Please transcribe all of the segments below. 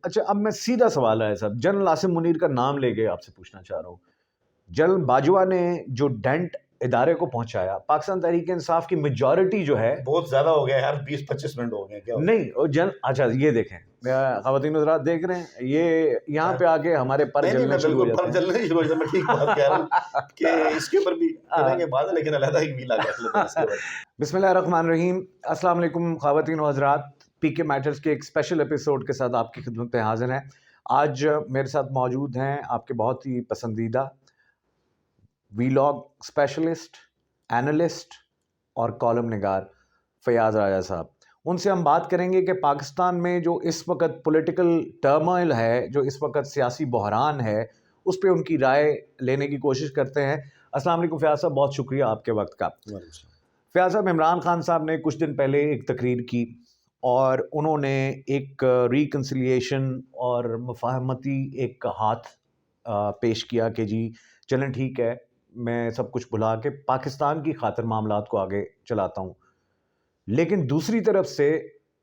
اچھا اب میں سیدھا سوال ہے صاحب، جنرل عاصم منیر کا نام لے کے آپ سے پوچھنا چاہ رہا ہوں. جنرل باجوہ نے جو ڈینٹ ادارے کو پہنچایا، پاکستان تحریک انصاف کی میجورٹی جو ہے بہت زیادہ ہو گیا یار، 20-25 منٹ ہو گئے کیا نہیں اچھا یہ دیکھیں خواتین حضرات دیکھ رہے ہیں یہ یہاں پہ آ کے ہمارے پر جلنے شروع ہو جاتے ہیں. جلنے شروع ہو جاتے ہیں. میں ٹھیک بات کہہ رہا ہوں کہ اس کے اوپر بھی کریں گے بات، لیکن علیحدہ ایک ویلا کر. بسم اللہ الرحمن الرحیم. السلام علیکم خواتین و حضرات، پی کے میٹرز کے ایک اسپیشل ایپیسوڈ کے ساتھ آپ کی خدمت پہ حاضر ہیں. آج میرے ساتھ موجود ہیں آپ کے بہت ہی پسندیدہ ویلاگ اسپیشلسٹ، اینالسٹ اور کالم نگار فیاض راجہ صاحب. ان سے ہم بات کریں گے کہ پاکستان میں جو اس وقت پولیٹیکل ٹرموئل ہے، جو اس وقت سیاسی بحران ہے، اس پہ ان کی رائے لینے کی کوشش کرتے ہیں. السلام علیکم فیاض صاحب، بہت شکریہ آپ کے وقت کا. فیاض صاحب، عمران خان صاحب نے کچھ دن پہلے ایک تقریر کی اور انہوں نے ایک ریکنسیلیشن اور مفاہمتی ایک ہاتھ پیش کیا کہ جی چلیں ٹھیک ہے، میں سب کچھ بھلا کے پاکستان کی خاطر معاملات کو آگے چلاتا ہوں. لیکن دوسری طرف سے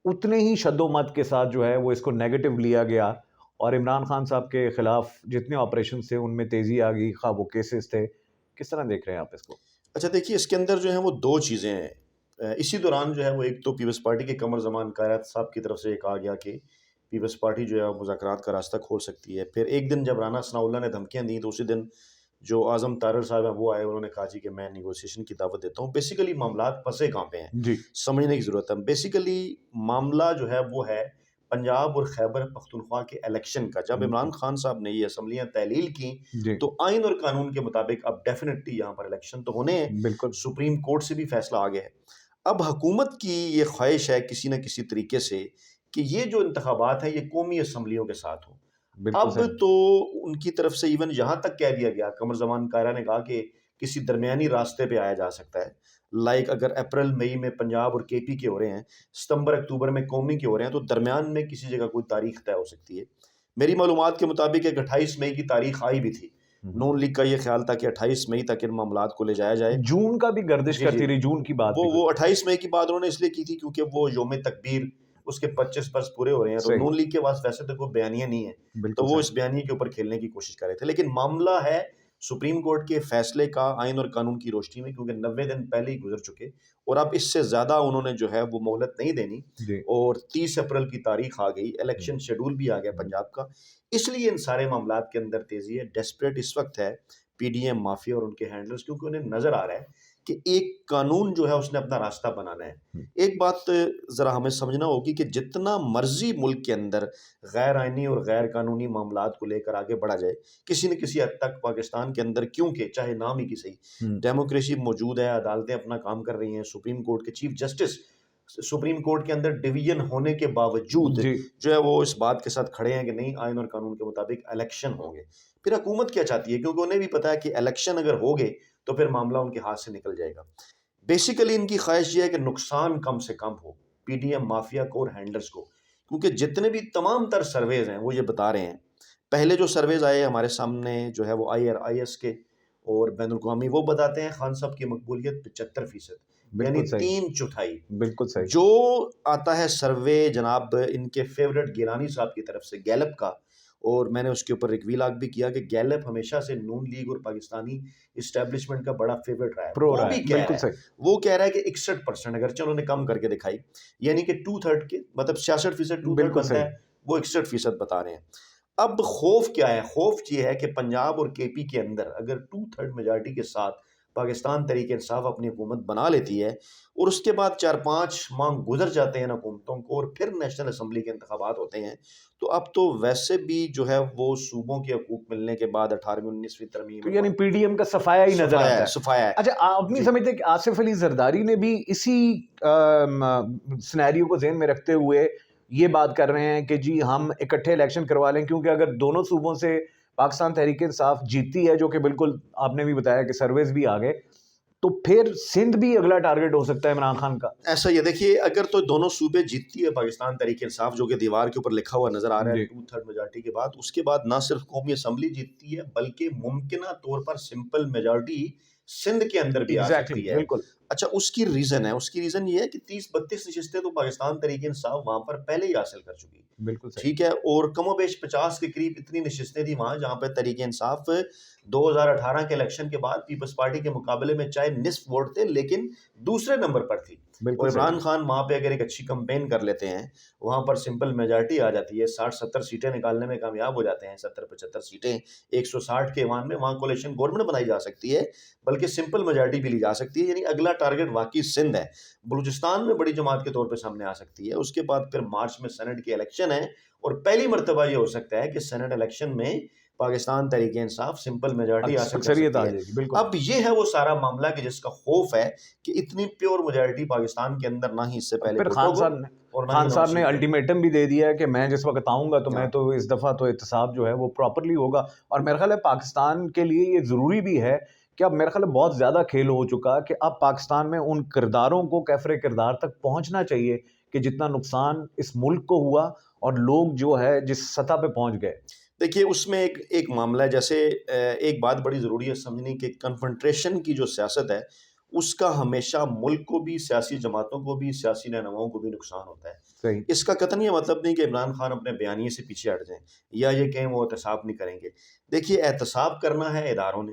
اتنے ہی شد و مت کے ساتھ جو ہے وہ اس کو نیگیٹو لیا گیا اور عمران خان صاحب کے خلاف جتنے آپریشن تھے ان میں تیزی آ گئی، خواہ وہ کیسز تھے. کس طرح دیکھ رہے ہیں آپ اس کو؟ اچھا دیکھیے، اس کے اندر جو ہے وہ دو چیزیں ہیں. اسی دوران جو ہے وہ ایک تو پیپلز پارٹی کے قمر زمان قائد صاحب کی طرف سے یہ کہا گیا کہ پیپلز پارٹی جو ہے مذاکرات کا راستہ کھول سکتی ہے. پھر ایک دن جب رانا ثناء اللہ نے دھمکیاں دیں تو اسی دن جو اعظم طارر صاحب ہیں وہ آئے، انہوں نے کہا جی کہ میں نیگوسیشن کی دعوت دیتا ہوں. بیسیکلی معاملات پھنسے کہاں پہ ہیں جی سمجھنے کی ضرورت ہے. بیسیکلی معاملہ جو ہے وہ ہے پنجاب اور خیبر پختونخوا کے الیکشن کا. جب عمران خان صاحب نے یہ اسمبلیاں تحلیل کی جی تو آئین اور قانون کے مطابق اب ڈیفینیٹلی یہاں پر الیکشن تو ہونے ہیں. بالکل سپریم کورٹ سے بھی فیصلہ آ گیا ہے. اب حکومت کی یہ خواہش ہے کسی نہ کسی طریقے سے کہ یہ جو انتخابات ہیں یہ قومی اسمبلیوں کے ساتھ ہوں. اب تو ان کی طرف سے ایون یہاں تک کہہ دیا گیا، قمر زمان قائرہ نے کہا کہ کسی درمیانی راستے پہ آیا جا سکتا ہے. لائک اگر اپریل مئی میں پنجاب اور کے پی کے ہو رہے ہیں، ستمبر اکتوبر میں قومی کے ہو رہے ہیں، تو درمیان میں کسی جگہ کوئی تاریخ طے ہو سکتی ہے. میری معلومات کے مطابق ایک 28 مئی کی تاریخ آئی بھی تھی. نون لیگ کا یہ خیال تھا کہ 28 مئی تک ان معاملات کو لے جایا جائے. جون کا بھی گردش کرتی رہی، جون کی بات وہ 28 مئی کی بات انہوں نے اس لیے کی تھی کیونکہ وہ یوم تکبیر اس کے 25 برس پورے ہو رہے ہیں. تو نون لیگ کے پاس ویسے تو کوئی بیانیہ نہیں ہے، تو وہ اس بیانیے کے اوپر کھیلنے کی کوشش کر رہے تھے. لیکن معاملہ ہے سپریم کورٹ کے فیصلے کا آئین اور قانون کی روشنی میں، کیونکہ 90 دن پہلے ہی گزر چکے اور اب اس سے زیادہ انہوں نے جو ہے وہ مہلت نہیں دینی. اور 30 اپریل کی تاریخ آ گئی، الیکشن شیڈول بھی آ گیا پنجاب کا. اس لیے ان سارے معاملات کے اندر تیزی ہے. ڈیسپریٹ اس وقت ہے پی ڈی ایم مافیا اور ان کے ہینڈلرز، کیونکہ انہیں نظر آ رہا ہے کہ ایک قانون جو ہے اس نے اپنا راستہ بنانا ہے. ایک بات ذرا ہمیں سمجھنا ہوگی کہ جتنا مرضی ملک کے اندر غیر آئینی اور غیر قانونی معاملات کو لے کر آگے بڑھا جائے، کسی نہ کسی حد تک پاکستان کے اندر، کیونکہ چاہے نام ہی کی صحیح، ڈیموکریسی موجود ہے، عدالتیں اپنا کام کر رہی ہیں. سپریم کورٹ کے چیف جسٹس سپریم کورٹ کے اندر ڈویژن ہونے کے باوجود جو ہے وہ اس بات کے ساتھ کھڑے ہیں کہ نہیں، آئین اور قانون کے مطابق الیکشن ہوں گے. پھر حکومت کیا چاہتی ہے، کیونکہ انہیں بھی پتا ہے کہ الیکشن اگر ہو گئے تو پھر معاملہ ان کے ہاتھ سے نکل جائے گا. بیسیکلی ان کی خواہش یہ ہے کہ نقصان کم سے کم ہو پی ڈی ایم مافیا کو اور ہینڈلرز کو، کیونکہ جتنے بھی تمام تر سرویز ہیں وہ یہ بتا رہے ہیں. پہلے جو سرویز آئے ہمارے سامنے جو ہے وہ IRIS کے اور بین الاقوامی، وہ بتاتے ہیں خان صاحب کی مقبولیت 75%، یعنی 3/4. بالکل صحیح. جو آتا ہے سروے جناب ان کے فیورٹ گیلانی صاحب کی طرف سے گیلپ کا، اور میں نے اس کے اوپر ایک ویلاگ بھی کیا کہ گیلپ ہمیشہ سے نون لیگ اور پاکستانی اسٹیبلشمنٹ کا بڑا فیورٹ رہا ہے. وہ بھی کہہ رہا ہے کہ 61%، اگرچہ انہوں نے کم کر کے دکھائی، یعنی کہ 2/3 کے مطلب 66% 2/3 بنتا ہے، وہ 61% بتا رہے ہیں. اب خوف کیا ہے؟ خوف یہ ہے کہ پنجاب اور کے پی کے اندر اگر 2/3 میجارٹی کے ساتھ پاکستان تحریک انصاف اپنی حکومت بنا لیتی ہے اور اس کے بعد 4-5 ماہ گزر جاتے ہیں حکومتوں کو اور پھر نیشنل اسمبلی کے انتخابات ہوتے ہیں، تو اب تو ویسے بھی جو ہے وہ صوبوں کے حقوق ملنے کے بعد 18ویں 19ویں ترمیم، یعنی پی ڈی ایم کا صفایا ہی نظر آتا ہے. صفایا ہے. اچھا آپ نہیں سمجھتے کہ آصف علی زرداری نے بھی اسی سینیریو کو ذہن میں رکھتے ہوئے یہ بات کر رہے ہیں کہ جی ہم اکٹھے الیکشن کروا لیں، کیونکہ اگر دونوں صوبوں سے پاکستان تحریک انصاف جیتتی ہے، جو کہ بالکل آپ نے بھی بتایا کہ سرویز بھی آ گئے، تو پھر سندھ بھی اگلا ٹارگٹ ہو سکتا ہے عمران خان کا. ایسا یہ دیکھیے، اگر تو دونوں صوبے جیتتی ہے پاکستان تحریک انصاف، جو کہ دیوار کے اوپر لکھا ہوا نظر آ رہا ہے 2/3 میجارٹی کے بعد، اس کے بعد نہ صرف قومی اسمبلی جیتتی ہے بلکہ ممکنہ طور پر سمپل میجارٹی سندھ کے اندر بھی آ سکتی ہے. اچھا اس کی ریزن یہ ہے کہ 30-32 نشستیں تو پاکستان تحریک انصاف وہاں پر پہلے ہی حاصل کر چکی، بالکل صحیح، ٹھیک ہے، اور کم و بیش 50 کے قریب اتنی نشستیں تھی وہاں جہاں پہ تحریک انصاف 2018 کے الیکشن کے بعد پیپلز پارٹی کے مقابلے میں چاہے نصف ووٹ تھے لیکن دوسرے نمبر پر تھی، اور عمران خان وہاں پہ اگر ایک اچھی کمپین کر لیتے ہیں وہاں پر سمپل میجارٹی آ جاتی ہے، 60-70 سیٹیں نکالنے میں کامیاب ہو جاتے ہیں، 70-75 سیٹیں 160 کے ایوان میں، وہاں کولیشن گورنمنٹ بنائی جا سکتی ہے، بلکہ سمپل میجارٹی بھی لی جا سکتی ہے، یعنی اگلا ٹارگٹ واقعی سندھ ہے، بلوچستان میں بڑی جماعت کے طور پہ سامنے آ سکتی ہے، اس کے بعد پھر مارچ میں سینٹ کے الیکشن ہے، اور پہلی مرتبہ یہ ہو سکتا ہے کہ سینٹ الیکشن میں پاکستان تحریک انصاف سمپل میجارٹی حاصل کر سکتی ہے۔ اب یہ ہے وہ سارا معاملہ کہ جس کا خوف ہے کہ اتنی پیور میجارٹی پاکستان کے اندر نہ ہی اس سے پہلے پھر خان صاحب نے الٹیمیٹم بھی دے دیا ہے کہ میں جس وقت آؤں گا تو میں تو اس دفعہ تو احتساب جو ہے وہ پراپرلی ہوگا، اور میرا خیال ہے پاکستان کے لیے یہ ضروری بھی ہے کہ اب میرا خیال ہے بہت زیادہ کھیل ہو چکا کہ اب پاکستان میں ان کرداروں کو کیفر کردار تک پہنچنا چاہیے کہ جتنا نقصان اس ملک کو ہوا اور لوگ جو ہے جس سطح پہ پہنچ گئے۔ دیکھیے اس میں ایک معاملہ ہے، جیسے ایک بات بڑی ضروری ہے سمجھنی کہ کنفرنٹریشن کی جو سیاست ہے اس کا ہمیشہ ملک کو بھی، سیاسی جماعتوں کو بھی، سیاسی رہنماؤں کو بھی نقصان ہوتا ہے۔ صحیح، اس کا قطعاً یہ مطلب نہیں کہ عمران خان اپنے بیانیے سے پیچھے ہٹ جائیں یا یہ کہیں وہ احتساب نہیں کریں گے۔ دیکھیے احتساب کرنا ہے اداروں نے،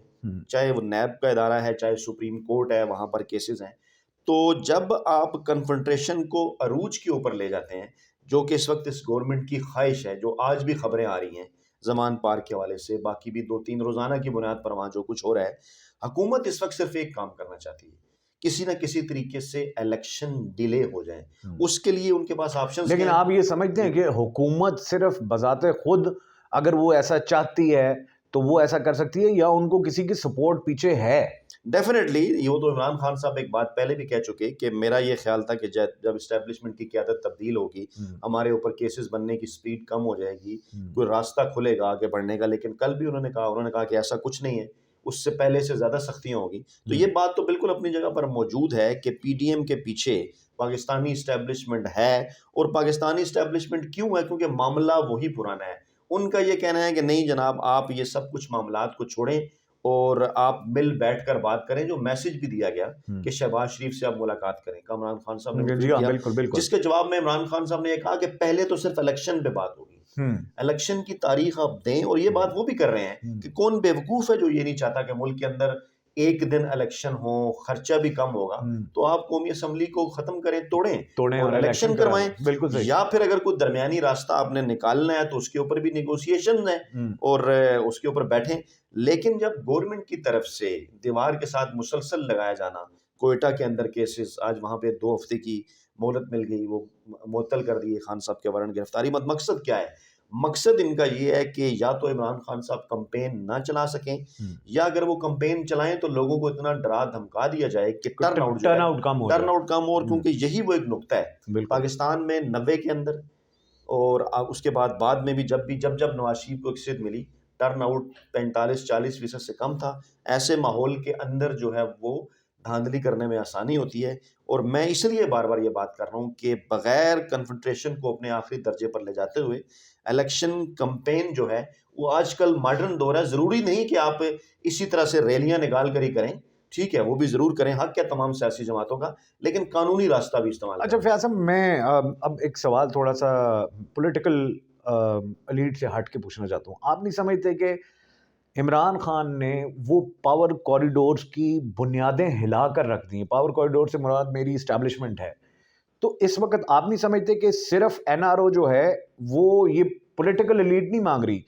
چاہے وہ نیب کا ادارہ ہے، چاہے سپریم کورٹ ہے، وہاں پر کیسز ہیں، تو جب آپ کنفرنٹریشن کو عروج کے اوپر لے جاتے ہیں، جو کہ اس وقت اس گورنمنٹ کی خواہش ہے، جو آج بھی خبریں آ رہی ہیں زمان پارک کے حوالے سے، باقی بھی 2-3 روزانہ کی بنیاد پر وہاں جو کچھ ہو رہا ہے، حکومت اس وقت صرف ایک کام کرنا چاہتی ہے، کسی نہ کسی طریقے سے الیکشن ڈیلے ہو جائیں، اس کے لیے ان کے پاس آپشنز ہیں۔ لیکن آپ یہ سمجھتے ہیں کہ حکومت صرف بذات خود اگر وہ ایسا چاہتی ہے تو وہ ایسا کر سکتی ہے یا ان کو کسی کی سپورٹ پیچھے ہے؟ ڈیفینیٹلی، یہ تو عمران خان صاحب ایک بات پہلے بھی کہہ چکے کہ میرا یہ خیال تھا کہ جب اسٹیبلشمنٹ کی قیادت تبدیل ہوگی، ہمارے اوپر کیسز بننے کی سپیڈ کم ہو جائے گی، کوئی راستہ کھلے گا آگے بڑھنے کا، لیکن کل بھی انہوں نے کہا کہ ایسا کچھ نہیں ہے، اس سے پہلے سے زیادہ سختیاں ہوگی۔ تو یہ بات تو بالکل اپنی جگہ پر موجود ہے کہ پی ڈی ایم کے پیچھے پاکستانی اسٹیبلشمنٹ ہے، اور پاکستانی اسٹیبلشمنٹ کیوں ہے؟ کیونکہ معاملہ وہی پرانا ہے۔ ان کا یہ کہنا ہے کہ نہیں جناب، آپ یہ سب کچھ معاملات کو چھوڑیں اور آپ مل بیٹھ کر بات کریں، جو میسج بھی دیا گیا کہ شہباز شریف سے آپ ملاقات کریں، کا عمران خان صاحب نے کیا، جس کے جواب میں عمران خان صاحب نے یہ کہا کہ پہلے تو صرف الیکشن پہ بات ہوگی، الیکشن کی تاریخ آپ دیں، اور یہ بات وہ بھی کر رہے ہیں کہ کون بیوقوف ہے جو یہ نہیں چاہتا کہ ملک کے اندر ایک دن الیکشن ہو، خرچہ بھی کم ہوگا، تو آپ قومی اسمبلی کو ختم کریں، توڑیں اور الیکشن کروائیں، یا پھر اگر کوئی درمیانی راستہ آپ نے نکالنا ہے تو اس کے اوپر بھی نیگوسیشن ہیں اور اس کے اوپر بیٹھیں۔ لیکن جب گورنمنٹ کی طرف سے دیوار کے ساتھ مسلسل لگایا جانا، کوئٹہ کے اندر کیسز، آج وہاں پہ 2 ہفتے کی مہلت مل گئی، وہ معطل کر دیے خان صاحب کے وارنٹ گرفتاری، مقصد کیا ہے؟ مقصد ان کا یہ ہے کہ یا تو عمران خان صاحب کمپین نہ چلا سکیں، یا اگر وہ کمپین چلائیں تو لوگوں کو اتنا ڈرا دھمکا دیا جائے کہ ٹرن آؤٹ کم ہو، کیونکہ یہی وہ ایک نقطہ ہے پاکستان میں 90 کے اندر، اور اس کے بعد میں بھی جب نواز شریف کو ایک صدر ملی، ٹرن آؤٹ 45-40% سے کم تھا۔ ایسے ماحول کے اندر جو ہے وہ دھاندلی کرنے میں آسانی ہوتی ہے، اور میں اس لیے بار بار یہ بات کر رہا ہوں کہ بغیر کنفرنٹریشن کو اپنے آخری درجے پر لے جاتے ہوئے الیکشن کمپین جو ہے وہ آج کل ماڈرن دور ہے، ضروری نہیں کہ آپ اسی طرح سے ریلیاں نکال کر ہی کریں، ٹھیک ہے وہ بھی ضرور کریں، حق ہے تمام سیاسی جماعتوں کا، لیکن قانونی راستہ بھی استعمال کریں۔ اچھا فیاض صاحب، میں اب ایک سوال تھوڑا سا پولیٹیکل ایلیٹ سے ہٹ کے پوچھنا چاہتا ہوں، آپ نہیں سمجھتے کہ عمران خان نے وہ پاور کوریڈورز کی بنیادیں ہلا کر رکھ دی ہیں؟ پاور کوریڈور سے مراد میری اسٹیبلشمنٹ ہے، تو اس وقت آپ نہیں سمجھتے کہ صرف این آر او جو ہے وہ یہ پولیٹیکل ایلیٹ نہیں مانگ رہی،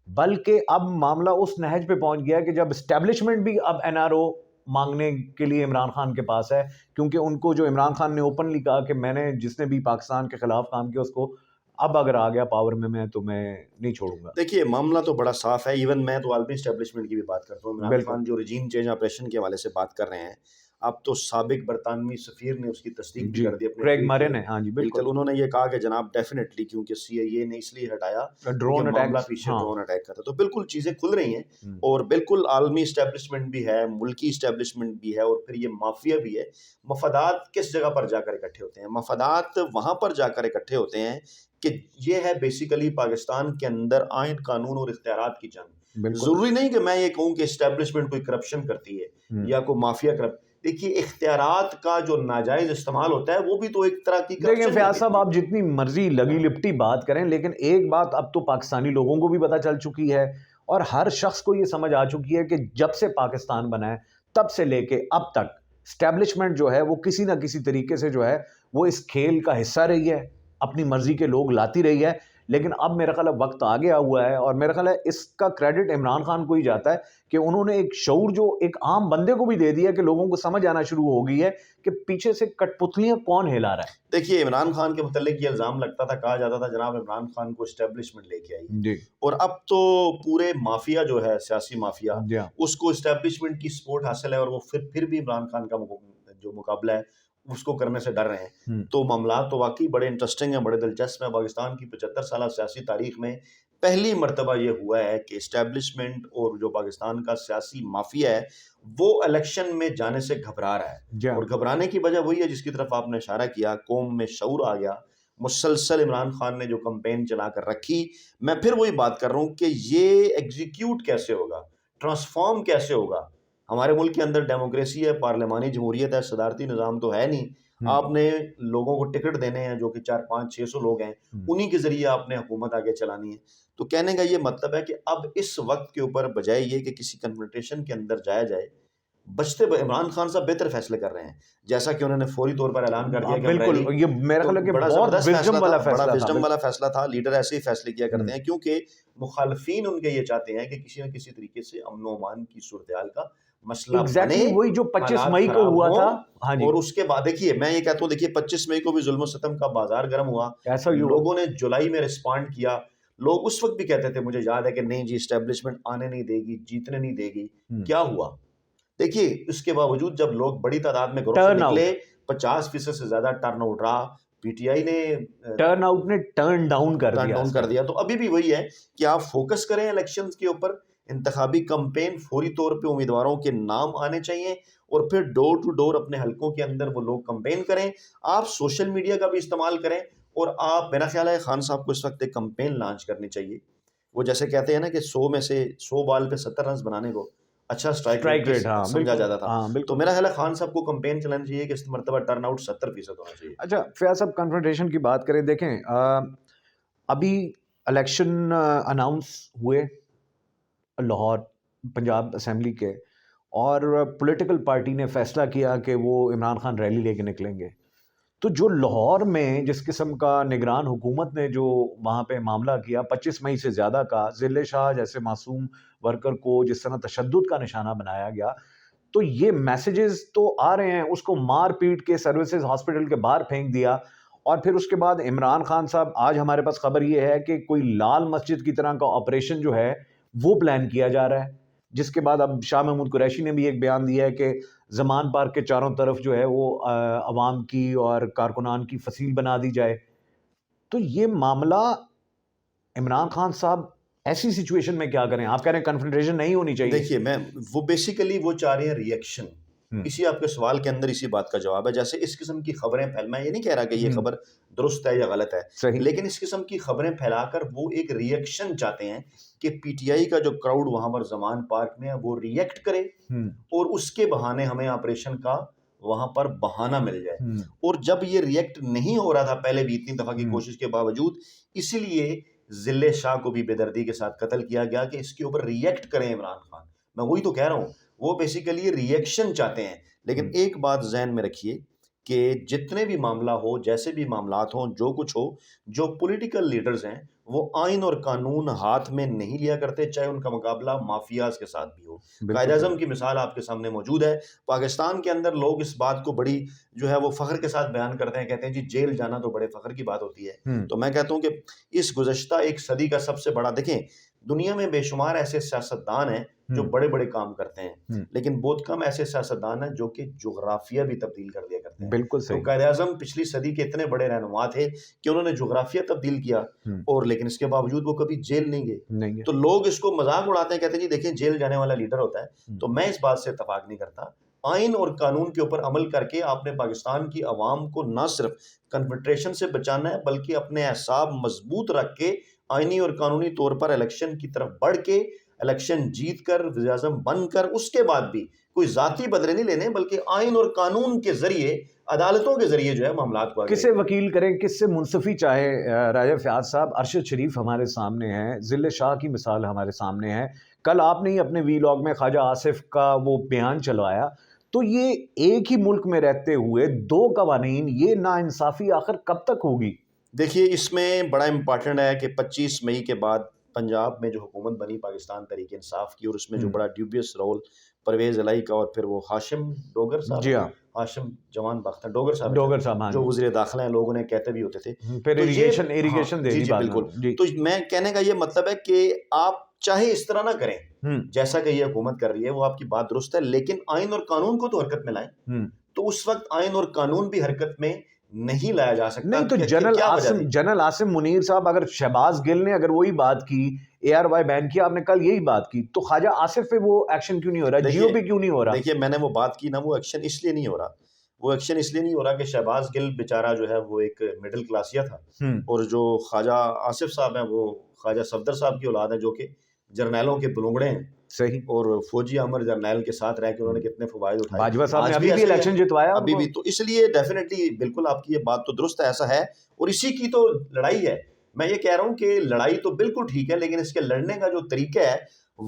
بلکہ اب معاملہ اس نہج پہ پہنچ گیا کہ جب اسٹیبلشمنٹ بھی اب این آر او مانگنے کے لیے عمران خان کے پاس ہے، کیونکہ ان کو جو عمران خان نے اوپنلی کہا کہ میں نے جس نے بھی پاکستان کے خلاف کام کیا اس کو اب اگر آ گیا پاور میں تو میں نہیں چھوڑوں گا۔ دیکھیے معاملہ تو بڑا صاف ہے، ایون میں تو عالمی اسٹیبلشمنٹ کی بھی بات کرتا ہوں، عمران خان جو رجیم چینج آپریشن کے حوالے سے بات کر رہے ہیں، اب تو سابق برطانوی سفیر نے اس کی تصدیق بھی کر دی، کریگ مرن ہے، ہاں جی بالکل، انہوں نے یہ کہا کہ جناب ڈیفینیٹلی، کیونکہ سی آئی اے نے اس لیے ہٹایا ڈرون اٹیک کا تھا، تو بالکل چیزیں کھل رہی ہیں، اور بالکل عالمی اسٹیبلشمنٹ بھی ہے، ملکی اسٹیبلشمنٹ بھی ہے، اور پھر یہ مافیا بھی ہے۔ مفادات کس جگہ پر جا کر اکٹھے ہوتے ہیں؟ مفادات وہاں پر جا کر اکٹھے ہوتے ہیں کہ یہ ہے بیسیکلی پاکستان کے اندر آئین قانون اور اختیارات کی جنگ۔ ضروری نہیں کہ میں یہ کہوں کہ اسٹیبلشمنٹ کوئی کرپشن کرتی ہے یا کوئی مافیا دیکھیے اختیارات کا جو ناجائز استعمال ہوتا ہے وہ بھی تو ایک طرح کی دیکھیں فیاض صاحب آپ جتنی مرضی لگی لپٹی بات کریں لیکن ایک بات اب تو پاکستانی لوگوں کو بھی پتہ چل چکی ہے اور ہر شخص کو یہ سمجھ آ چکی ہے کہ جب سے پاکستان بنا ہے تب سے لے کے اب تک اسٹیبلشمنٹ جو ہے وہ کسی نہ کسی طریقے سے جو ہے وہ اس کھیل کا حصہ رہی ہے, اپنی مرضی کے لوگ لاتی رہی ہے. لیکن اب میرا خیال ہے وقت آ گیا ہوا ہے اور میرا خیال ہے اس کا کریڈٹ عمران خان کو ہی جاتا ہے کہ انہوں نے ایک شعور جو ایک عام بندے کو بھی دے دیا کہ لوگوں کو سمجھ آنا شروع ہو گئی ہے کہ پیچھے سے کٹ پتلیاں کون ہلا رہا ہے. دیکھیے عمران خان کے متعلق یہ الزام لگتا تھا, کہا جاتا تھا جناب عمران خان کو اسٹیبلشمنٹ لے کے آئی جی, اور اب تو پورے مافیا جو ہے سیاسی مافیا جی اس کو اسٹیبلشمنٹ کی سپورٹ حاصل ہے اور وہ پھر بھی عمران خان کا جو مقابلہ ہے اس کو کرنے سے ڈر رہے ہیں. تو معاملات تو واقعی بڑے انٹرسٹنگ ہیں, بڑے دلچسپ ہیں. پاکستان کی 75 سالہ سیاسی تاریخ میں پہلی مرتبہ یہ ہوا ہے کہ اسٹیبلشمنٹ اور جو پاکستان کا سیاسی مافیا ہے وہ الیکشن میں جانے سے گھبرا رہا ہے. اور گھبرانے کی وجہ وہی ہے جس کی طرف آپ نے اشارہ کیا, قوم میں شعور آ گیا. مسلسل عمران خان نے جو کمپین چلا کر رکھی, میں پھر وہی بات کر رہا ہوں کہ یہ ایگزیکیوٹ کیسے ہوگا, ٹرانسفارم کیسے ہوگا. ہمارے ملک کے اندر ڈیموکریسی ہے, پارلیمانی جمہوریت ہے, صدارتی نظام تو ہے نہیں. آپ نے لوگوں کو ٹکٹ دینے ہیں جو کہ 400-500-600 لوگ ہیں, انہی کے ذریعے آپ نے حکومت آگے چلانی ہے. تو کہنے کا یہ مطلب ہے کہ اب اس وقت کے اوپر بجائے یہ کہ کسی کنفرنٹیشن کے اندر جایا جائے, بچتے عمران خان صاحب بہتر فیصلے کر رہے ہیں, جیسا کہ انہوں نے فوری طور پر اعلان کر دیا کہ بالکل یہ میرا خیال ہے کہ بہت وزڈم والا فیصلہ تھا. لیڈر ایسے ہی فیصلے کیا کرتے ہیں کیونکہ مخالفین ان کے یہ چاہتے ہیں کہ کسی نہ کسی طریقے سے امن و امان کی صورتحال کا مسئلہ بنے, وہی جو 25 مئی کو ہوا تھا. اور اس کے بعد دیکھیے میں یہ کہتا ہوں, دیکھیے 25 مئی کو بھی ظلم و ستم کا بازار گرم ہوا, لوگوں نے جولائی میں رسپانڈ کیا. لوگ اس وقت بھی کہتے تھے, مجھے یاد ہے کہ نہیں جی اسٹیبلشمنٹ آنے نہیں دے گی, جیتنے نہیں دے گی. کیا ہوا دیکھیے, اس کے باوجود جب لوگ بڑی تعداد میں گھروں سے نکلے, 50% سے زیادہ ٹرن آؤٹ رہا, پی ٹی آئی نے ٹرن آؤٹ نے ٹرن ڈاؤن کر دیا. تو ابھی بھی وہی ہے کہ آپ فوکس کریں الیکشنز کے اوپر, انتخابی کمپین فوری طور پہ امیدواروں کے نام آنے چاہیے اور پھر ڈور ٹو ڈور اپنے حلقوں کے اندر وہ لوگ کمپین کریں. آپ سوشل میڈیا کا بھی استعمال کریں اور آپ, میرا خیال ہے خان صاحب کو اس وقت ایک کمپین لانچ کرنی چاہیے. وہ جیسے کہتے ہیں نا کہ 100 میں سے 100 بال پہ 70 رنز بنانے کو اچھا اسٹرائک ریٹ سمجھا جاتا تھا. تو میرا خیال ہے خان صاحب کو کمپین چلانا چاہیے کہ اس مرتبہ ٹرن آؤٹ 70% ہونا چاہیے. اچھا فیاض صاحب کنفرنٹیشن کی بات کریں, دیکھیں ابھی الیکشن اناؤنس ہوئے لاہور پنجاب اسمبلی کے, اور پولیٹیکل پارٹی نے فیصلہ کیا کہ وہ عمران خان ریلی لے کے نکلیں گے. تو جو لاہور میں جس قسم کا نگران حکومت نے جو وہاں پہ معاملہ کیا, 25 مئی سے زیادہ کا, ذلِ شاہ جیسے معصوم ورکر کو جس طرح تشدد کا نشانہ بنایا گیا, تو یہ میسیجز تو آ رہے ہیں. اس کو مار پیٹ کے سروسز ہاسپٹل کے باہر پھینک دیا, اور پھر اس کے بعد عمران خان صاحب, آج ہمارے پاس خبر یہ ہے کہ کوئی لال مسجد کی طرح کا آپریشن جو ہے وہ پلان کیا جا رہا ہے, جس کے بعد اب شاہ محمود قریشی نے بھی ایک بیان دیا ہے کہ زمان پارک کے چاروں طرف جو ہے وہ عوام کی اور کارکنان کی فصیل بنا دی جائے. تو یہ معاملہ عمران خان صاحب ایسی سچویشن میں کیا کریں؟ آپ کہہ رہے ہیں کنفرنٹیشن نہیں ہونی چاہیے. دیکھیے میں وہ بیسیکلی وہ چاہ رہے ہیں ریئیکشن. اسی آپ کے سوال کے اندر اسی بات کا جواب ہے. جیسے اس قسم کی خبریں میں یہ نہیں کہہ رہا کہ یہ خبر درست ہے یا غلط ہے, لیکن اس قسم کی خبریں پھیلا کر وہ ایک ریئیکشن چاہتے ہیں کہ پی ٹی آئی کا جو کراؤڈ وہاں پر زمان پارک میں ہے وہ ریئیکٹ کرے اور اس کے بہانے ہمیں آپریشن کا وہاں پر بہانہ مل جائے. اور جب یہ ریئیکٹ نہیں ہو رہا تھا پہلے بھی اتنی دفعہ کی کوشش کے باوجود, اسی لیے ذلِ شاہ کو بھی بے دردی کے ساتھ قتل کیا گیا کہ اس کے اوپر ریئیکٹ کریں عمران خان. میں وہی تو کہہ رہا ہوں, وہ بیسیکلی ریئیکشن چاہتے ہیں. لیکن ایک بات ذہن میں رکھیے کہ جتنے بھی معاملہ ہو, جیسے بھی معاملات ہوں, جو کچھ ہو, جو پولیٹیکل لیڈرز ہیں وہ آئین اور قانون ہاتھ میں نہیں لیا کرتے, چاہے ان کا مقابلہ مافیاز کے ساتھ بھی ہو. قائد اعظم کی مثال آپ کے سامنے موجود ہے. پاکستان کے اندر لوگ اس بات کو بڑی جو ہے وہ فخر کے ساتھ بیان کرتے ہیں, کہتے ہیں جی جیل جانا تو بڑے فخر کی بات ہوتی ہے. تو میں کہتا ہوں کہ اس گزشتہ ایک صدی کا سب سے بڑا, دیکھیں دنیا میں بے شمار ایسے سیاستدان ہیں جو بڑے بڑے کام کرتے ہیں, لیکن بہت کم ایسے سیاستدان ہیں جو کہ جغرافیہ بھی تبدیل کر دیا کرتے ہیں. بالکل صحیح. تو قائد اعظم پچھلی صدی کے اتنے بڑے رہنما تھے کہ انہوں نے جغرافیہ تبدیل کیا, اور لیکن اس کے باوجود وہ کبھی جیل نہیں گئے. تو لوگ اس کو مذاق اڑاتے ہیں, کہتے ہیں جی دیکھیں جیل جانے والا لیڈر ہوتا ہے. تو میں اس بات سے اتفاق نہیں کرتا. آئین اور قانون کے اوپر عمل کر کے آپ نے پاکستان کی عوام کو نہ صرف کنفنٹریشن سے بچانا ہے, بلکہ اپنے اعصاب مضبوط رکھ کے آئینی اور قانونی طور پر الیکشن کی طرف بڑھ کے الیکشن جیت کر وزیر اعظم بن کر اس کے بعد بھی کوئی ذاتی بدلے نہیں لینے، بلکہ آئین اور قانون کے ذریعے، عدالتوں کے ذریعے جو ہے معاملات کو کس سے وکیل کریں، کس سے منصفی چاہے. راجہ فیاض صاحب، ارشد شریف ہمارے سامنے ہے، ذل شاہ کی مثال ہمارے سامنے ہے. کل آپ نے ہی اپنے وی لاگ میں خواجہ آصف کا وہ بیان چلوایا. تو یہ ایک ہی ملک میں رہتے ہوئے دو قوانین، یہ ناانصافی آخر کب تک ہوگی؟ دیکھیے اس میں بڑا امپارٹنٹ ہے کہ 25 مئی کے بعد پنجاب میں جو حکومت بنی پاکستان تحریک انصاف کی، اور اس میں جو بڑا ڈیوبیس رول پرویز الہی کا اور پھر وہ ہاشم ڈوگر صاحب، جی ہاں، ہاشم جوان بختہ ڈوگر صاحب جو وزیر داخلہ ہیں، لوگ انہیں کہتے بھی ہوتے تھے. پھر اریگیشن جی بالکل. تو میں کہنے کا یہ مطلب ہے کہ آپ چاہے اس طرح نہ کریں جیسا کہ یہ حکومت کر رہی ہے، وہ آپ کی بات درست ہے، لیکن آئین اور قانون کو تو حرکت میں لائیں. تو اس وقت آئین اور قانون بھی حرکت میں نہیں لایا جا سکتا. نہیں تو جنرل عاصم منیر صاحب، اگر شہباز گل نے اگر وہی بات کی، ARY بین کیا، آپ نے کل یہی بات کی، تو خواجہ آصف پہ وہ ایکشن کیوں نہیں ہو رہا، جیو پہ کیوں نہیں ہو رہا؟ دیکھیے میں نے وہ بات کی نا، وہ ایکشن اس لیے نہیں ہو رہا کہ شہباز گل بیچارہ جو ہے وہ ایک مڈل کلاسیا تھا، اور جو خواجہ آصف صاحب ہیں وہ خواجہ صفدر صاحب کی اولاد ہے، جو کہ جرنیلوں کے بلونگڑے ہیں. صحیح. اور فوجی امر جرنیل کے ساتھ رہ کے انہوں نے کتنے فوائد اٹھائے. باجوہ صاحب نے ابھی بھی الیکشن جتوایا، ابھی بھی. تو اس لیے ڈیفینیٹلی بالکل آپ کی یہ بات تو درست ہے، ایسا ہے، اور اسی کی تو لڑائی ہے. میں یہ کہہ رہا ہوں کہ لڑائی تو بالکل ٹھیک ہے، لیکن اس کے لڑنے کا جو طریقہ ہے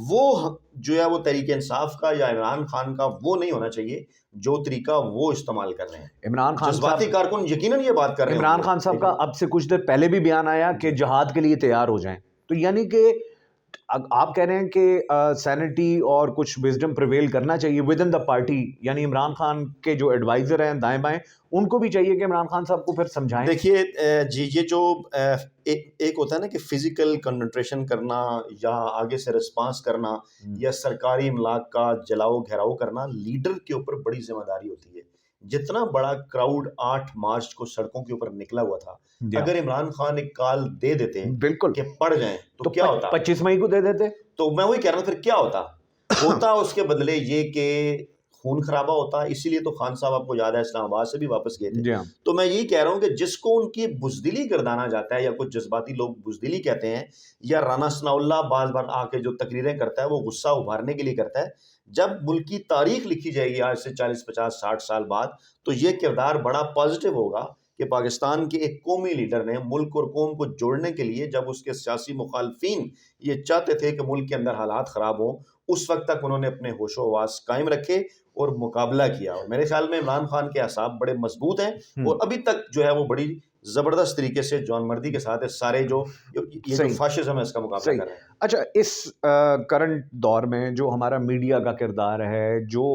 وہ جو ہے وہ تحریک انصاف کا یا عمران خان کا وہ نہیں ہونا چاہیے جو طریقہ وہ استعمال کر رہے ہیں. عمران خان جذباتی کارکن یقیناً یہ بات کر رہے ہیں. عمران خان صاحب کا اب سے کچھ دیر پہلے بھی بیان آیا کہ جہاد کے لیے تیار ہو جائیں. تو یعنی کہ آپ کہہ رہے ہیں کہ سینٹی اور کچھ وزڈم پریویل کرنا چاہیے ود ان دا پارٹی، یعنی عمران خان کے جو ایڈوائزر ہیں دائیں بائیں، ان کو بھی چاہیے کہ عمران خان صاحب کو پھر سمجھائیں. دیکھیے جی، یہ جو ایک ہوتا ہے نا کہ فزیکل کنسنٹریشن کرنا یا آگے سے رسپانس کرنا یا سرکاری املاک کا جلاؤ گھیراؤ کرنا، لیڈر کے اوپر بڑی ذمہ داری ہوتی ہے. جتنا بڑا کراؤڈ 8 مارچ کو سڑکوں کے اوپر نکلا ہوا تھا، اگر عمران خان ایک کال دے دیتے بالکل کہ پڑ جائیں تو کیا ہوتا؟ 25 مئی کو دے دیتے تو میں وہی کہہ رہا ہوں پھر کیا ہوتا اس کے بدلے یہ کہ خون خرابہ ہوتا. اسی لیے تو خان صاحب آپ کو یاد ہے اسلام آباد سے بھی واپس گئے تھے. تو میں یہی کہہ رہا ہوں کہ جس کو ان کی بزدلی گردانا جاتا ہے، یا کچھ جذباتی لوگ بزدلی کہتے ہیں، یا رانا ثناء اللہ بعض بار آ کے جو تقریریں کرتا ہے وہ غصہ ابھارنے کے لیے کرتا ہے، جب ملک کی تاریخ لکھی جائے گی آج سے 40 50 60 سال بعد، تو یہ کردار بڑا پازیٹیو ہوگا کہ پاکستان کے ایک قومی لیڈر نے ملک اور قوم کو جوڑنے کے لیے، جب اس کے سیاسی مخالفین یہ چاہتے تھے کہ ملک کے اندر حالات خراب ہوں، اس وقت تک انہوں نے اپنے ہوش و حواس قائم رکھے اور مقابلہ کیا. اور میرے خیال میں عمران خان کے اعصاب بڑے مضبوط ہیں، اور ابھی تک جو ہے وہ بڑی زبردست طریقے سے جان مردی کے ساتھ سارے جو فاشزم ہے اس کا مقابلہ کر رہے ہیں. اچھا، اس کرنٹ دور میں جو ہمارا میڈیا کا کردار ہے، جو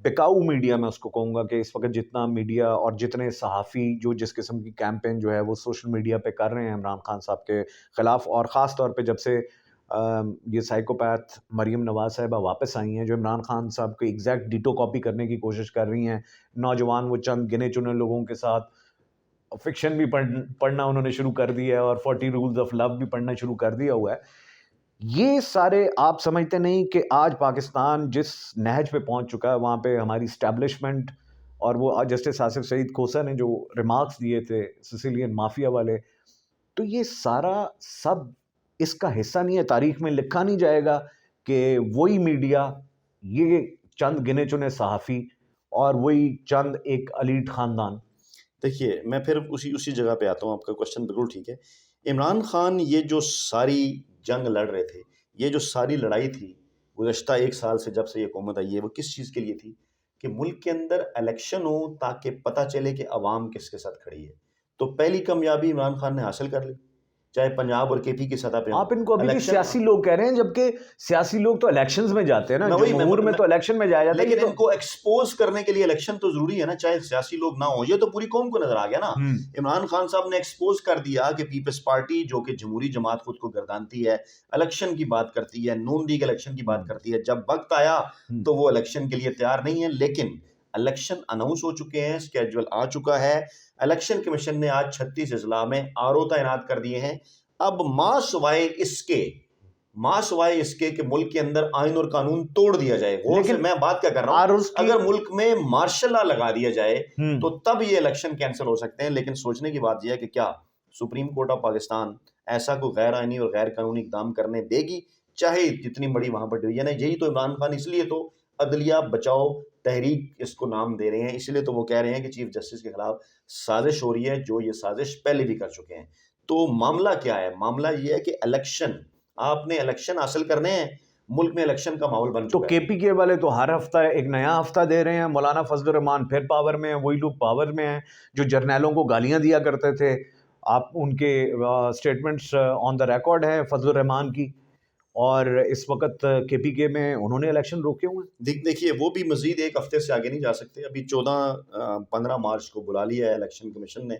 بکاؤ میڈیا، میں اس کو کہوں گا کہ اس وقت جتنا میڈیا اور جتنے صحافی جو جس قسم کی کیمپین جو ہے وہ سوشل میڈیا پہ کر رہے ہیں عمران خان صاحب کے خلاف، اور خاص طور پہ جب سے یہ سائیکوپیتھ مریم نواز صاحبہ واپس آئی ہیں، جو عمران خان صاحب کی ایگزیکٹ ڈیٹو کاپی کرنے کی کوشش کر رہی ہیں. نوجوان وہ چند گنے چنے لوگوں کے ساتھ فکشن بھی پڑھنا انہوں نے شروع کر دیا ہے، اور 40 رولز آف لو بھی پڑھنا شروع کر دیا ہوا ہے. یہ سارے آپ سمجھتے نہیں کہ آج پاکستان جس نہج پہ پہنچ چکا ہے، وہاں پہ ہماری اسٹیبلشمنٹ اور وہ جسٹس آصف سعید کھوسہ نے جو ریمارکس دیے تھے سسیلین مافیا والے، تو یہ سارا سب اس کا حصہ نہیں ہے؟ تاریخ میں لکھا نہیں جائے گا کہ وہی میڈیا، یہ چند گنے چنے صحافی اور وہی چند ایک ایلیٹ خاندان؟ دیکھیے میں پھر اسی جگہ پہ آتا ہوں. آپ کا کوشچن بالکل ٹھیک ہے. عمران خان یہ جو ساری جنگ لڑ رہے تھے، یہ جو ساری لڑائی تھی گزشتہ 1 سال سے جب سے یہ حکومت آئی ہے، وہ کس چیز کے لیے تھی؟ کہ ملک کے اندر الیکشن ہو تاکہ پتہ چلے کہ عوام کس کے ساتھ کھڑی ہے. تو پہلی کامیابی عمران خان نے حاصل کر لی، چاہے پنجاب اور KP کی سطح پہ. آپ ان کو ابھی بھی سیاسی لوگ کہہ رہے ہیں، جبکہ سیاسی لوگ تو الیکشنز میں جاتے ہیں نا، جمہور میں تو الیکشن میں جایا جاتا ہے. لیکن ان کو ایکسپوز کرنے کے لیے الیکشن تو ضروری ہے نا، چاہے سیاسی لوگ نہ ہوں. یہ تو پوری قوم کو نظر آ گیا نا. عمران خان صاحب نے ایکسپوز کر دیا کہ پیپلز پارٹی جو کہ جمہوری جماعت خود کو گردانتی ہے، الیکشن کی بات کرتی ہے، نون لیگ الیکشن کی بات کرتی ہے. جب وقت آیا تو وہ الیکشن کے لیے تیار نہیں ہے. لیکن الیکشن اناؤنس ہو چکے ہیں، اسکیجول آ چکا ہے. الیکشن کمیشن نے آج 36 اضلاع میں RO تعینات کر دیے ہیں. اب ماں سوائے اس کے کہ ملک کے اندر آئین اور قانون توڑ دیا جائے. لیکن میں بات کیا کر رہا ہوں، اگر ملک میں مارشل لا لگا دیا جائے تو تب یہ الیکشن کینسل ہو سکتے ہیں. لیکن سوچنے کی بات یہ ہے کہ کیا سپریم کورٹ آف پاکستان ایسا کوئی غیر آئینی اور غیر قانونی اقدام کرنے دے گی، چاہے جتنی بڑی وہاں پر ڈویژن ہے. یہی تو عمران خان اس لیے تو عدلیہ بچاؤ تحریک اس کو نام دے رہے ہیں، اس لیے تو وہ کہہ رہے ہیں کہ چیف جسٹس کے خلاف سازش ہو رہی ہے، جو یہ سازش پہلے بھی کر چکے ہیں. تو معاملہ کیا ہے؟ معاملہ یہ ہے کہ الیکشن، آپ نے الیکشن حاصل کرنے ہیں، ملک میں الیکشن کا ماحول بن تو چکا کے ہے. پی کے والے تو ہر ہفتہ ایک نیا ہفتہ دے رہے ہیں. مولانا فضل الرحمان پھر پاور میں ہیں، وہی لوگ پاور میں ہیں جو جرنیلوں کو گالیاں دیا کرتے تھے. آپ ان کے سٹیٹمنٹس آن دا ریکارڈ ہے فضل الرحمان کی، اور اس وقت کے پی کے میں انہوں نے الیکشن روکے ہوئے ہیں. دیکھیے وہ بھی مزید ایک ہفتے سے آگے نہیں جا سکتے. ابھی 15 مارچ کو بلا لیا ہے الیکشن کمیشن نے،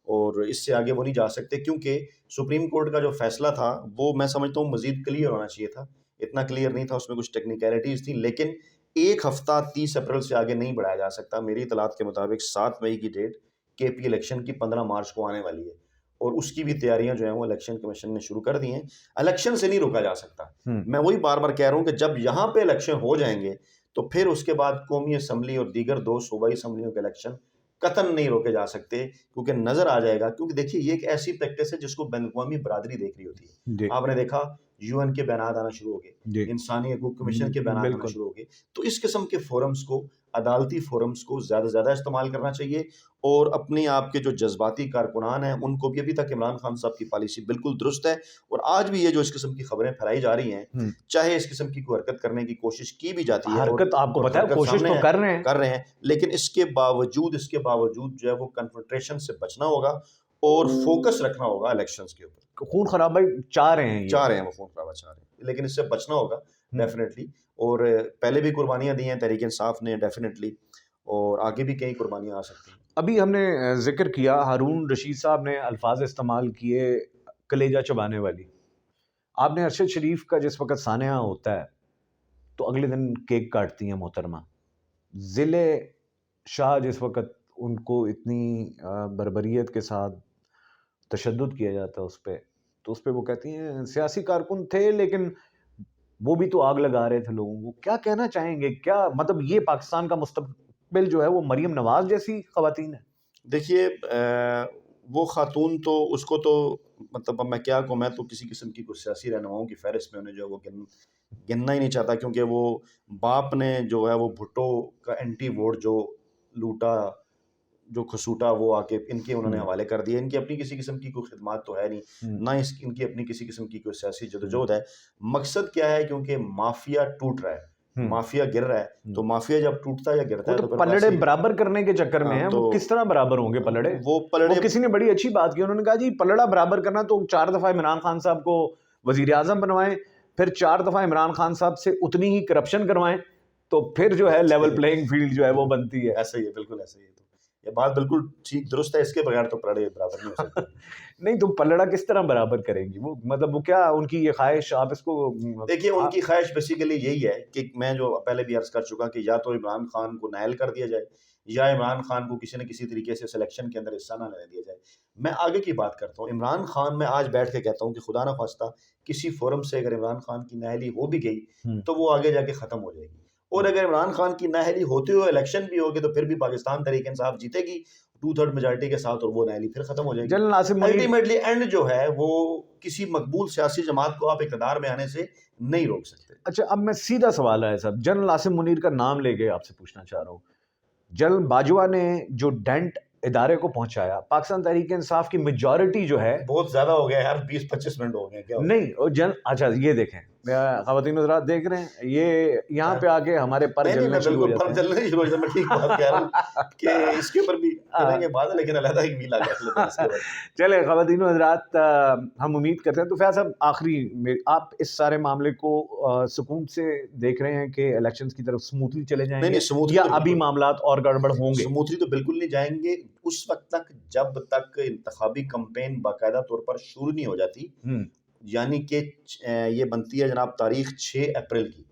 اور اس سے آگے وہ نہیں جا سکتے، کیونکہ سپریم کورٹ کا جو فیصلہ تھا وہ میں سمجھتا ہوں مزید کلیئر ہونا چاہیے تھا. اتنا کلیئر نہیں تھا، اس میں کچھ ٹیکنیکلٹیز تھیں، لیکن ایک ہفتہ 30 اپریل سے آگے نہیں بڑھایا جا سکتا. میری اطلاعات کے مطابق 7 مئی کی ڈیٹ کے پی الیکشن کی 15 مارچ کو آنے والی ہے، اور اس کی بھی تیاریاں جو ہیں وہ الیکشن کمیشن نے شروع کر دی ہیں. الیکشن سے نہیں روکا جا سکتا. میں وہی بار بار کہہ رہا ہوں کہ جب یہاں پہ الیکشن ہو جائیں گے تو پھر اس کے بعد قومی اسمبلی اور دیگر 2 صوبائی اسمبلیوں کے الیکشن قطعاً نہیں روکے جا سکتے، کیونکہ نظر آ جائے گا. کیونکہ دیکھیے یہ ایک ایسی پریکٹس ہے جس کو بین الاقوامی برادری دیکھ رہی ہوتی ہے. آپ نے دیکھا یو این کے بیانات آنا شروع ہو گئے، انسانی حقوق کمیشن کے بیانات آنا شروع ہو گئے. تو اس قسم کے فورمز کو، عدالتی فورمز کو زیادہ سے زیادہ استعمال کرنا چاہیے، اور اپنے آپ کے جو جذباتی کارکنان ہیں ان کو بھی. ابھی تک عمران خان صاحب کی پالیسی بالکل درست ہے، اور آج بھی یہ جو اس قسم کی خبریں پھیلائی جا رہی ہیں، چاہے اس قسم کی کوئی حرکت کرنے کی کوشش کی بھی جاتی ہے، حرکت آپ کو پتا ہے کوشش تو کر رہے ہیں، لیکن اس کے باوجود جو ہے وہ کنفرنٹریشن سے بچنا ہوگا اور فوکس رکھنا ہوگا الیکشنز کے اوپر. خون خرابہ چاہ رہے ہیں وہ خون خرابہ چاہ رہے ہیں، لیکن اس سے بچنا ہوگا ڈیفینیٹلی. اور پہلے بھی قربانیاں دی ہیں تحریک انصاف نے ڈیفینیٹلی، اور آگے بھی کئی قربانیاں آ سکتی ہیں. ابھی ہم نے ذکر کیا، ہارون رشید صاحب نے الفاظ استعمال کیے کلیجہ چبانے والی. آپ نے ارشد شریف کا جس وقت سانحہ ہوتا ہے تو اگلے دن کیک کاٹتی ہیں محترمہ. ضلع شاہ جس وقت ان کو اتنی بربریت کے ساتھ تشدد کیا جاتا ہے اس پہ، تو اس پہ وہ کہتی ہیں سیاسی کارکن تھے لیکن وہ بھی تو آگ لگا رہے تھے لوگوں کو. کیا کہنا چاہیں گے؟ کیا مطلب یہ پاکستان کا مستقبل جو ہے وہ مریم نواز جیسی خواتین ہے؟ دیکھیے وہ خاتون تو اس کو تو مطلب اب میں کیا کہوں، میں تو کسی قسم کی کچھ سیاسی رہنماؤں کی فہرست میں انہیں جو ہے وہ گننا ہی نہیں چاہتا، کیونکہ وہ باپ نے جو ہے وہ بھٹو کا اینٹی ووٹ جو لوٹا، جو کھسوٹا، وہ آ کے ان کے انہوں نے حوالے کر دیا. ان کی اپنی کسی قسم کی کوئی خدمات تو ہے نہیں، نہ ان کی اپنی کسی قسم کی کوئی سیاسی جدوجہد ہے. مقصد کیا ہے؟ کیونکہ مافیا ٹوٹ رہا ہے، مافیا گر رہا ہے، تو مافیا جب ٹوٹتا ہے یا گرتا ہے تو پلڑے برابر کرنے کے چکر میں ہیں. وہ کس طرح برابر ہوں گے پلڑے؟ وہ کسی نے بڑی اچھی بات کی، انہوں نے کہا جی پلڑا برابر کرنا تو 4 دفعہ عمران خان صاحب کو وزیر اعظم بنوائیں، پھر 4 دفعہ عمران خان صاحب سے اتنی ہی کرپشن کروائیں، تو پھر جو ہے لیول پلینگ فیلڈ جو ہے وہ بنتی ہے. ایسا ہی ہے، بالکل ایسا ہی ہے. تو یہ بات بالکل ٹھیک درست ہے، اس کے بغیر تو پلڑے برابر نہیں ہو سکتے. نہیں تو پلڑا کس طرح برابر کریں گی وہ؟ مطلب وہ کیا ان کی یہ خواہش؟ آپ اس کو دیکھیے ان کی خواہش بیسیکلی یہی ہے کہ میں جو پہلے بھی عرض کر چکا کہ یا تو عمران خان کو نائل کر دیا جائے، یا عمران خان کو کسی نہ کسی طریقے سے سلیکشن کے اندر حصہ نہ لینے دیا جائے. میں آگے کی بات کرتا ہوں. عمران خان میں آج بیٹھ کے کہتا ہوں کہ خدا نہ خواستہ کسی فورم سے اگر عمران خان کی نااہلی ہو بھی گئی تو وہ آگے جا کے ختم ہو جائے گی، اور اگر عمران خان کی نااہلی ہوتے ہوئے الیکشن بھی ہوگی تو پھر بھی پاکستان تحریک انصاف جیتے گی 2/3 میجارٹی کے ساتھ، اور وہ نااہلی پھر ختم ہو جائے گی. الٹیمیٹلی اینڈ جو ہے وہ کسی مقبول سیاسی جماعت کو آپ اقتدار میں آنے سے نہیں روک سکتے. اچھا اب میں سیدھا سوال ہے صاحب، جنرل عاصم منیر کا نام لے کے آپ سے پوچھنا چاہ رہا ہوں. جنرل باجوہ نے جو ڈینٹ ادارے کو پہنچایا، پاکستان تحریک انصاف کی میجورٹی جو ہے بہت زیادہ ہو گیا یار، 20-25 منٹ ہو گئے. کیا نہیں اچھا یہ دیکھیں خواتین حضرات دیکھ رہے ہیں، یہ یہاں پہ آگے ہمارے پر جلنے شروع ہو جاتے ہیں. میں ٹھیک بات کہہ رہا ہوں کہ اس کے اوپر بھی کریں گے بات، لیکن علیحدہ ایک ویلا کر. چلے خواتین حضرات، ہم امید کرتے ہیں. تو فیاض صاحب آخری، آپ اس سارے معاملے کو سکون سے دیکھ رہے ہیں کہ الیکشنز کی طرف سموتھلی چلے جائیں گے یا ابھی معاملات اور گڑبڑ ہوں گے؟ سموتھلی تو بالکل نہیں جائیں گے اس وقت تک جب تک انتخابی کمپین باقاعدہ طور پر شروع نہیں ہو جاتی. یعنی کہ یہ بنتی ہے جناب تاریخ 6 اپریل کی.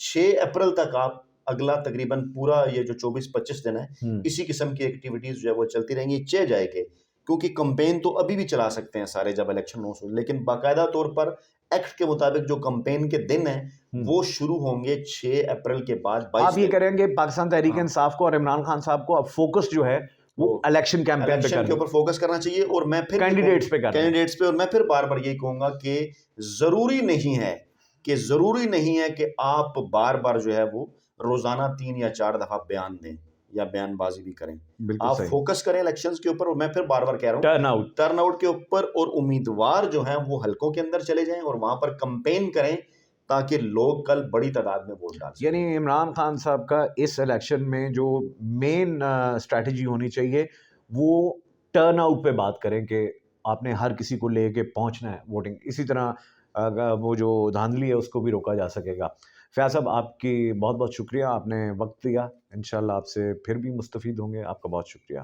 6 اپریل تک آپ اگلا تقریباً پورا یہ جو 24-25 دن ہے اسی قسم کی ایکٹیویٹیز جو ہے وہ چلتی رہیں گی. چہ جائے گے کیونکہ کمپین تو ابھی بھی چلا سکتے ہیں سارے جب الیکشن ہو، لیکن باقاعدہ طور پر ایکٹ کے مطابق جو کمپین کے دن ہیں وہ شروع ہوں گے 6 اپریل کے بعد. آپ یہ کریں گے پاکستان تحریک انصاف کو اور عمران خان صاحب کو اب فوکس جو ہے وہ الیکشن کیمپین کے اوپر فوکس کرنا چاہیے. اور میں پھر کینڈیڈیٹس پہ اور میں پھر بار بار یہی کہوں گا کہ ضروری نہیں ہے کہ آپ بار بار جو ہے وہ روزانہ 3 یا 4 دفعہ بیان دیں یا بیان بازی بھی کریں. آپ فوکس کریں الیکشنز کے اوپر. اور میں پھر بار بار کہہ رہا ہوں ٹرن آؤٹ کے اوپر, اور امیدوار جو ہیں وہ حلقوں کے اندر چلے جائیں اور وہاں پر کمپین کریں تاکہ لوگ کل بڑی تعداد میں ووٹ ڈال سکیں. یعنی عمران خان صاحب کا اس الیکشن میں جو مین اسٹریٹجی ہونی چاہیے وہ ٹرن آؤٹ پہ بات کریں کہ آپ نے ہر کسی کو لے کے پہنچنا ہے ووٹنگ. اسی طرح وہ جو دھاندلی ہے اس کو بھی روکا جا سکے گا. فیاض صاحب آپ کی بہت بہت شکریہ, آپ نے وقت دیا. انشاءاللہ آپ سے پھر بھی مستفید ہوں گے. آپ کا بہت شکریہ.